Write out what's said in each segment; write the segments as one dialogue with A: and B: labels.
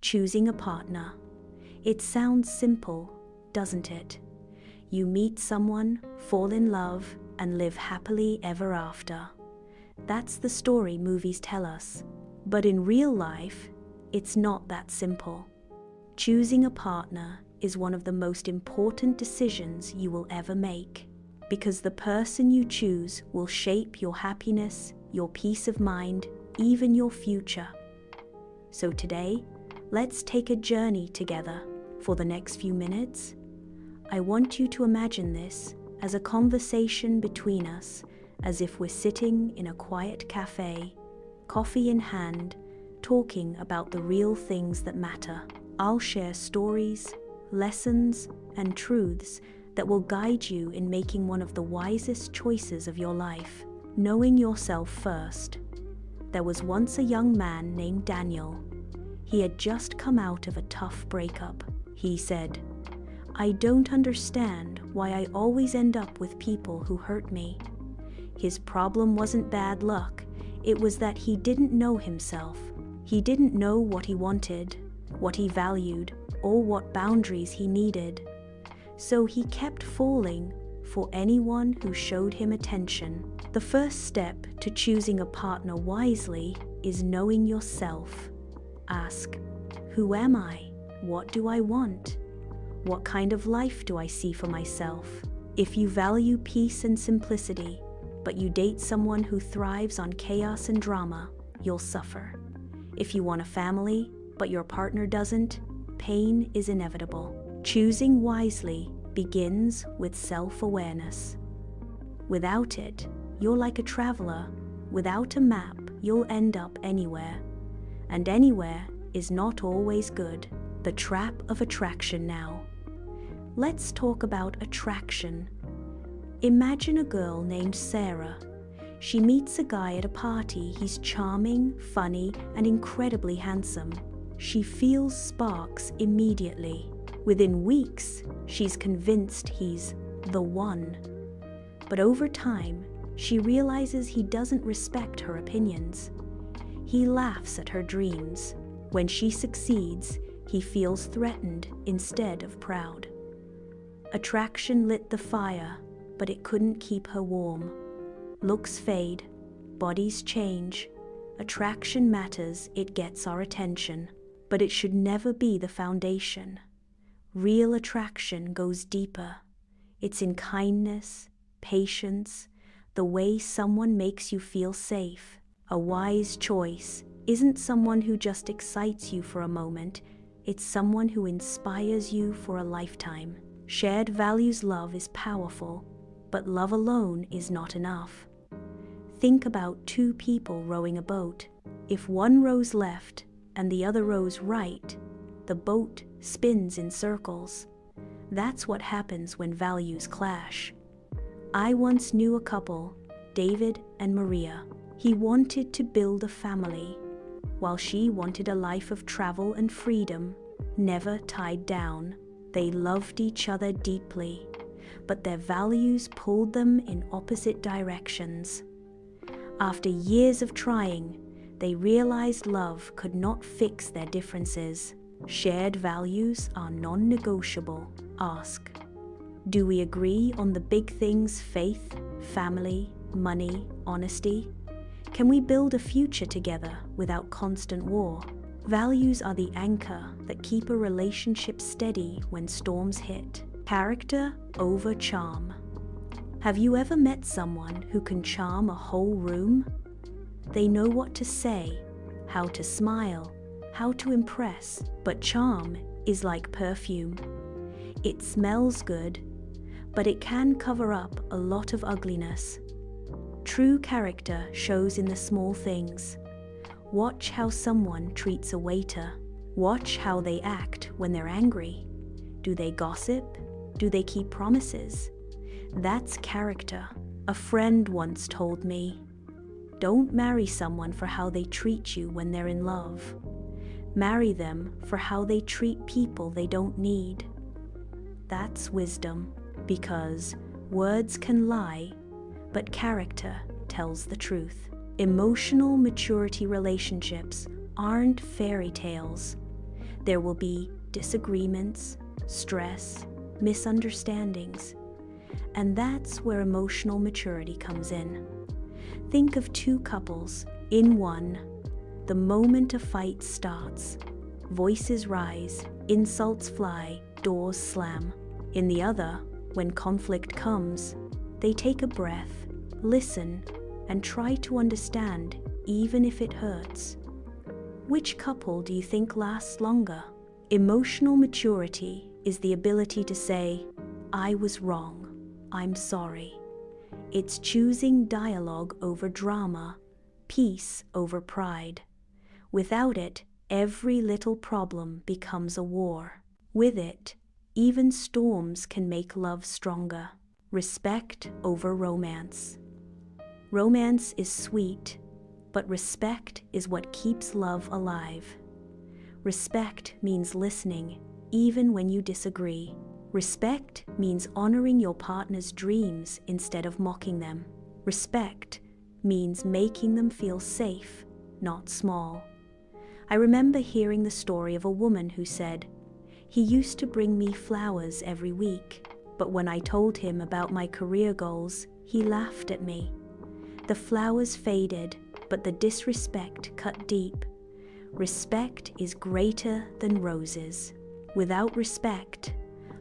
A: choosing a partner. It sounds simple, doesn't it? You meet someone, fall in love, and live happily ever after. That's the story movies tell us. But in real life, it's not that simple. Choosing a partner is one of the most important decisions you will ever make, because the person you choose will shape your happiness, your peace of mind, even your future. So today, let's take a journey together. For the next few minutes, I want you to imagine this as a conversation between us, as if we're sitting in a quiet cafe, coffee in hand, talking about the real things that matter. I'll share stories, lessons, and truths that will guide you in making one of the wisest choices of your life. Knowing yourself first. There was once a young man named Daniel. He had just come out of a tough breakup. He said, "I don't understand why I always end up with people who hurt me." His problem wasn't bad luck, it was that he didn't know himself. He didn't know what he wanted, what he valued, or what boundaries he needed. So he kept falling for anyone who showed him attention. The first step to choosing a partner wisely is knowing yourself. Ask, who am I? What do I want? What kind of life do I see for myself? If you value peace and simplicity, but you date someone who thrives on chaos and drama, you'll suffer. If you want a family, but your partner doesn't, pain is inevitable. Choosing wisely begins with self-awareness. Without it, you're like a traveler. Without a map, you'll end up anywhere. And anywhere is not always good. The trap of attraction now. Let's talk about attraction. Imagine a girl named Sarah. She meets a guy at a party. He's charming, funny, and incredibly handsome. She feels sparks immediately. Within weeks, she's convinced he's the one. But over time, she realizes he doesn't respect her opinions. He laughs at her dreams. When she succeeds, he feels threatened instead of proud. Attraction lit the fire, but it couldn't keep her warm. Looks fade, bodies change. Attraction matters, it gets our attention, but it should never be the foundation. Real attraction goes deeper. It's in kindness, patience, the way someone makes you feel safe. A wise choice isn't someone who just excites you for a moment, it's someone who inspires you for a lifetime. Shared values love is powerful, but love alone is not enough. Think about two people rowing a boat. If one rows left and the other rows right, the boat spins in circles. That's what happens when values clash. I once knew a couple, David and Maria. He wanted to build a family, while she wanted a life of travel and freedom, never tied down. They loved each other deeply, but their values pulled them in opposite directions. After years of trying, they realized love could not fix their differences. Shared values are non-negotiable. Ask, do we agree on the big things: faith, family, money, honesty? Can we build a future together without constant war? Values are the anchor that keep a relationship steady when storms hit. Character over charm. Have you ever met someone who can charm a whole room? They know what to say, how to smile, how to impress, but charm is like perfume. It smells good, but it can cover up a lot of ugliness. True character shows in the small things. Watch how someone treats a waiter. Watch how they act when they're angry. Do they gossip? Do they keep promises? That's character. A friend once told me, don't marry someone for how they treat you when they're in love. Marry them for how they treat people they don't need. That's wisdom, because words can lie, but character tells the truth. Emotional maturity relationships aren't fairy tales. There will be disagreements, stress, misunderstandings, and that's where emotional maturity comes in. Think of two couples. In one, the moment a fight starts, voices rise, insults fly, doors slam. In the other, when conflict comes, they take a breath, listen, and try to understand, even if it hurts. Which couple do you think lasts longer? Emotional maturity is the ability to say, "I was wrong, I'm sorry." It's choosing dialogue over drama, peace over pride. Without it, every little problem becomes a war. With it, even storms can make love stronger. Respect over romance. Romance is sweet, but respect is what keeps love alive. Respect means listening, even when you disagree. Respect means honoring your partner's dreams instead of mocking them. Respect means making them feel safe, not small. I remember hearing the story of a woman who said, "He used to bring me flowers every week, but when I told him about my career goals, he laughed at me. The flowers faded, but the disrespect cut deep. Respect is greater than roses. Without respect,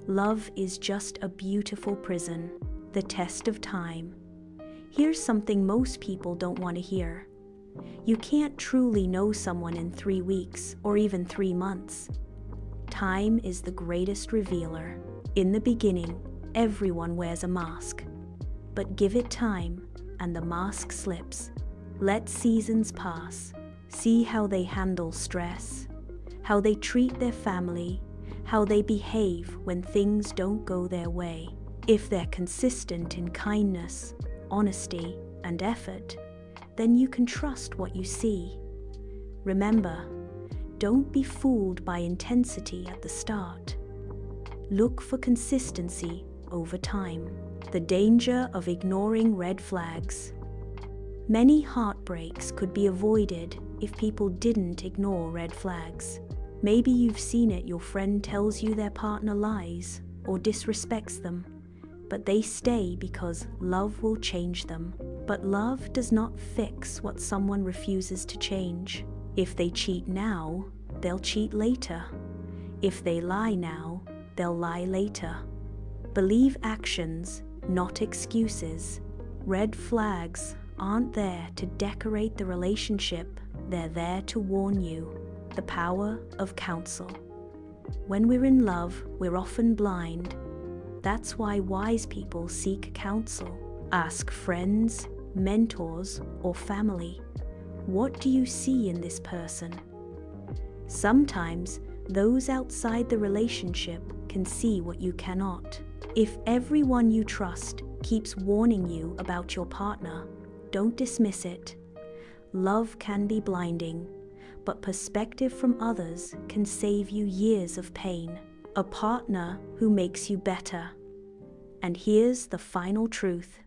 A: love is just a beautiful prison, the test of time." Here's something most people don't want to hear. You can't truly know someone in 3 weeks or even 3 months. Time is the greatest revealer. In the beginning, everyone wears a mask. But give it time, and the mask slips. Let seasons pass. See how they handle stress, how they treat their family, how they behave when things don't go their way. If they're consistent in kindness, honesty, and effort, then you can trust what you see. Remember, don't be fooled by intensity at the start. Look for consistency over time. The danger of ignoring red flags. Many heartbreaks could be avoided if people didn't ignore red flags. Maybe you've seen it. Your friend tells you their partner lies or disrespects them, but they stay because love will change them. But love does not fix what someone refuses to change. If they cheat now, they'll cheat later. If they lie now, they'll lie later. Believe actions, not excuses. Red flags aren't there to decorate the relationship, they're there to warn you. The power of counsel. When we're in love, we're often blind. That's why wise people seek counsel. Ask friends, mentors, or family, "What do you see in this person?" Sometimes, those outside the relationship can see what you cannot. If everyone you trust keeps warning you about your partner, don't dismiss it. Love can be blinding, but perspective from others can save you years of pain. A partner who makes you better. And here's the final truth.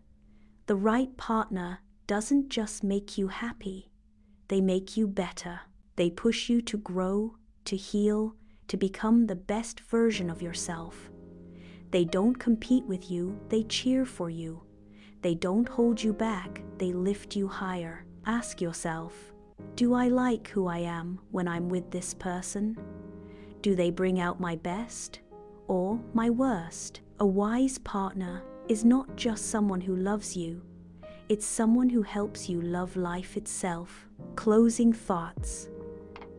A: The right partner doesn't just make you happy, they make you better. They push you to grow, to heal, to become the best version of yourself. They don't compete with you, they cheer for you. They don't hold you back, they lift you higher. Ask yourself, do I like who I am when I'm with this person? Do they bring out my best or my worst? A wise partner is not just someone who loves you, it's someone who helps you love life itself. Closing thoughts.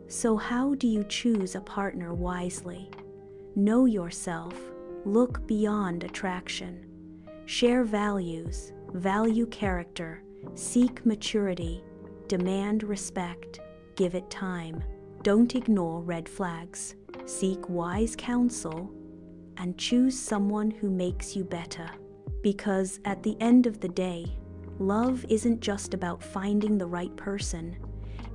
A: So how do you choose a partner wisely? Know yourself, look beyond attraction. Share values, value character, seek maturity, demand respect, give it time. Don't ignore red flags. Seek wise counsel and choose someone who makes you better. Because at the end of the day, love isn't just about finding the right person,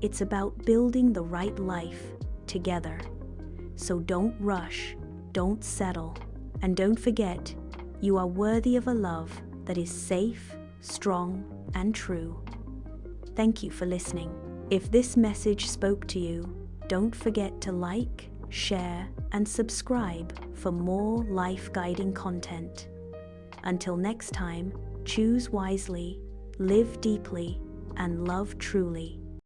A: it's about building the right life together. So don't rush, don't settle, and don't forget, you are worthy of a love that is safe, strong, and true. Thank you for listening. If this message spoke to you, don't forget to like, share, and subscribe for more life-guiding content. Until next time, choose wisely, live deeply, and love truly.